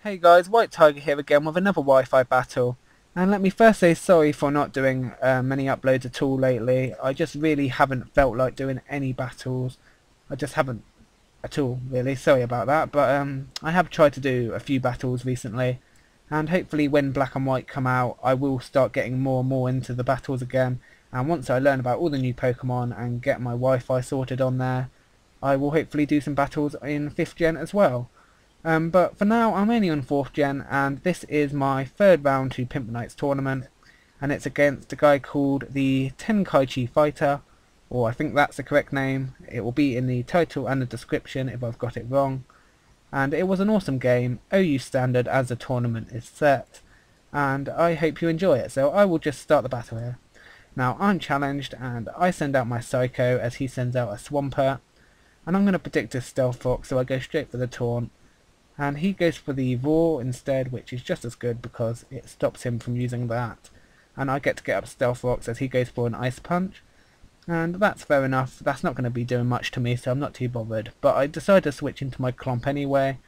Hey guys, WhiteTiger here again with another Wi-Fi battle. And let me first say sorry for not doing many uploads at all lately. I just really haven't felt like doing any battles. I just haven't at all, really. Sorry about that. But I have tried to do a few battles recently. And hopefully when Black and White come out, I will start getting more and more into the battles again. And once I learn about all the new Pokemon and get my Wi-Fi sorted on there, I will hopefully do some battles in 5th gen as well. But for now I'm only on 4th gen, and this is my third round to PIMPNITE's tournament, and it's against a guy called the Thetenkaichifighter, or I think that's the correct name. It will be in the title and the description if I've got it wrong. And it was an awesome game, OU standard as the tournament is set, and I hope you enjoy it. So I will just start the battle here. Now I'm challenged and I send out my Psycho as he sends out a Swampert, and I'm going to predict his Stealth Fox, so I go straight for the taunt. And he goes for the Roar instead, which is just as good because it stops him from using that. And I get to get up Stealth Fox as he goes for an Ice Punch. And that's fair enough, that's not going to be doing much to me, so I'm not too bothered. But I decide to switch into my Clomp anyway,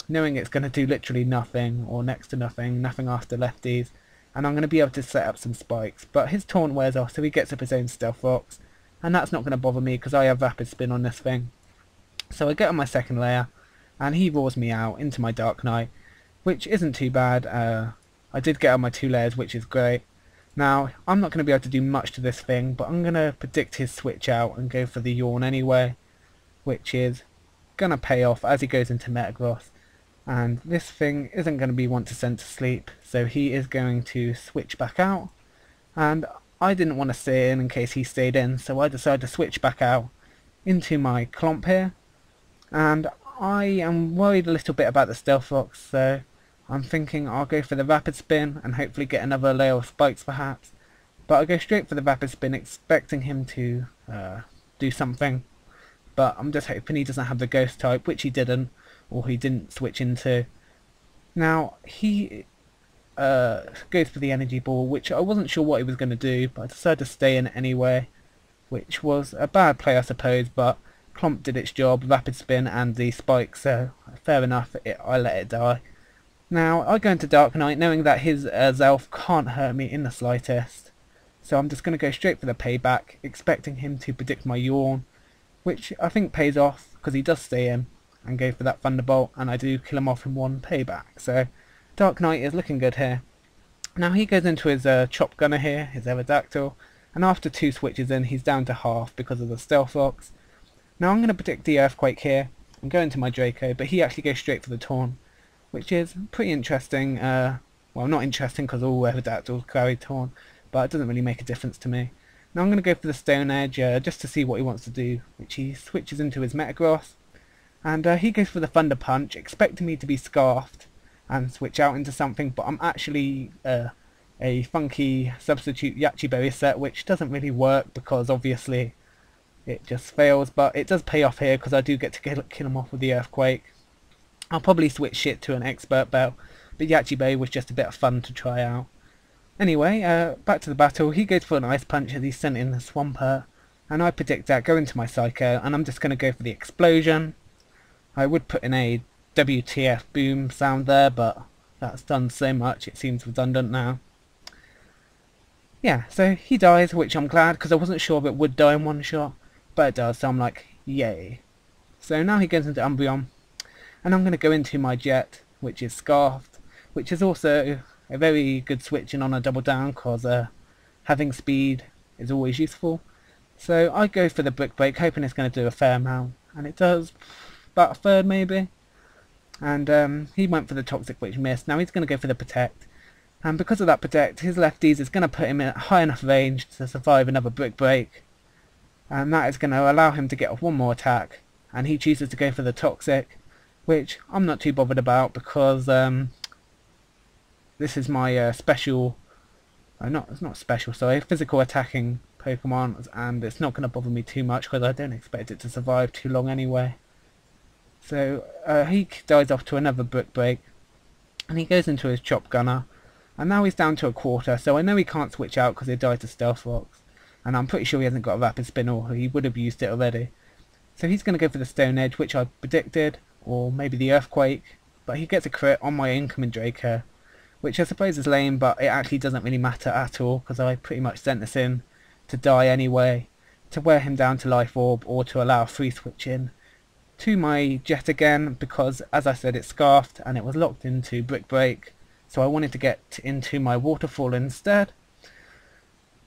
knowing it's going to do literally nothing, or next to nothing, nothing after lefties. And I'm going to be able to set up some spikes. But his taunt wears off, so he gets up his own Stealth Fox. And that's not going to bother me because I have Rapid Spin on this thing. So I get on my second layer, and he roars me out into my Dark Knight, which isn't too bad. I did get on my 2 layers, which is great. Now, I'm not going to be able to do much to this thing, but I'm going to predict his switch out and go for the Yawn anyway, which is going to pay off as he goes into Metagross. And this thing isn't going to be one to send to sleep, so he is going to switch back out. And I didn't want to stay in case he stayed in, so I decided to switch back out into my Clomp here. And I am worried a little bit about the Stealth Fox, so I'm thinking I'll go for the Rapid Spin and hopefully get another layer of spikes perhaps. But I go straight for the Rapid Spin expecting him to do something. But I'm just hoping he doesn't have the Ghost type, which he didn't, or he didn't switch into. Now he goes for the Energy Ball, which I wasn't sure what he was going to do, but I decided to stay in anyway, which was a bad play I suppose, but Clomp did its job, Rapid Spin and the Spike, so fair enough, I let it die. Now I go into Dark Knight knowing that his Zelf can't hurt me in the slightest, so I'm just going to go straight for the payback, expecting him to predict my Yawn, which I think pays off because he does stay in, and go for that Thunderbolt, and I do kill him off in one payback. So Dark Knight is looking good here. Now he goes into his Chop Gunner here, his Aerodactyl, and after 2 switches in he's down to half because of the Stealth Fox. Now I'm going to predict the Earthquake here and go into my Draco, but he actually goes straight for the Taunt, which is pretty interesting. Well, not interesting because all Aerodactyls carry Taunt, but it doesn't really make a difference to me. Now I'm going to go for the Stone Edge just to see what he wants to do, which he switches into his Metagross, and he goes for the Thunder Punch, expecting me to be Scarfed and switch out into something, but I'm actually a funky substitute Yachi Berry set, which doesn't really work because obviously it just fails, but it does pay off here because I do get to kill him off with the Earthquake. I'll probably switch shit to an Expert Bell, but Yachi Berry was just a bit of fun to try out. Anyway, back to the battle. He goes for an Ice Punch as he sent in the Swampert, and I predict that, go into my Psycho, and I'm just going to go for the Explosion. I would put in a WTF boom sound there, but that's done so much it seems redundant now. Yeah, so he dies, which I'm glad because I wasn't sure if it would die in one shot, but it does, so I'm like, yay. So now he goes into Umbreon, and I'm going to go into my Jet, which is Scarfed, which is also a very good switching on a double down because having speed is always useful. So I go for the Brick Break, hoping it's going to do a fair amount, and it does about a third maybe. And he went for the Toxic, which missed. Now he's going to go for the Protect, and because of that Protect, his lefties is going to put him in high enough range to survive another Brick Break, and that is going to allow him to get off one more attack, and he chooses to go for the Toxic, which I'm not too bothered about because this is my special, it's not special, sorry, physical attacking Pokemon, and it's not going to bother me too much because I don't expect it to survive too long anyway. So he dies off to another Brick Break, and he goes into his Chop Gunner, and now he's down to a quarter, so I know he can't switch out because he died to Stealth Fox, and I'm pretty sure he hasn't got a Rapid Spin or he would have used it already. So he's going to go for the Stone Edge, which I predicted, or maybe the Earthquake, but he gets a crit on my incoming Draco, which I suppose is lame, but it actually doesn't really matter at all, because I pretty much sent this in to die anyway, to wear him down to Life Orb, or to allow a free switch in to my Jet again, because as I said, it's scarfed and it was locked into Brick Break, so I wanted to get into my Waterfall instead.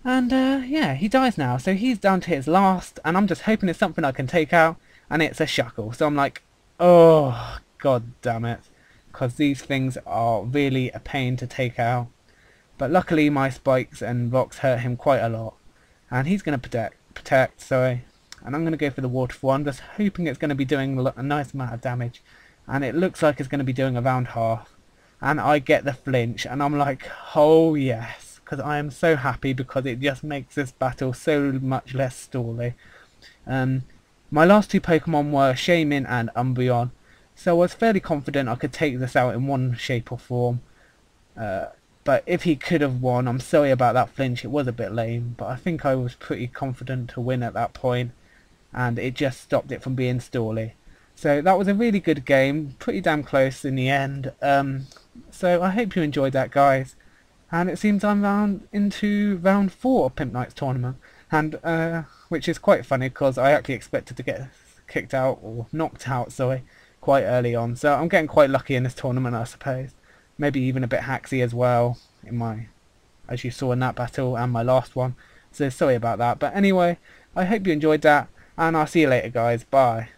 And yeah, he dies now, so he's down to his last, and I'm just hoping it's something I can take out, and it's a Shackle. So I'm like, oh god damn it, because these things are really a pain to take out. But luckily my spikes and rocks hurt him quite a lot, and he's going to protect, sorry, and I'm going to go for the Waterfall. I'm just hoping it's going to be doing a nice amount of damage, and it looks like it's going to be doing around half, and I get the flinch, and I'm like, oh yes, because I am so happy, because it just makes this battle so much less stally. My last two Pokemon were Shaman and Umbreon, so I was fairly confident I could take this out in one shape or form. But if he could have won, I'm sorry about that flinch, it was a bit lame, but I think I was pretty confident to win at that point, and it just stopped it from being stally. So that was a really good game, pretty damn close in the end. So I hope you enjoyed that, guys. And it seems I'm into round 4 of PIMPNITE's tournament, and which is quite funny, because I actually expected to get kicked out, or knocked out, sorry, quite early on. So I'm getting quite lucky in this tournament, I suppose. Maybe even a bit hacksy as well, in my, as you saw in that battle and my last one. So sorry about that. But anyway, I hope you enjoyed that, and I'll see you later, guys. Bye.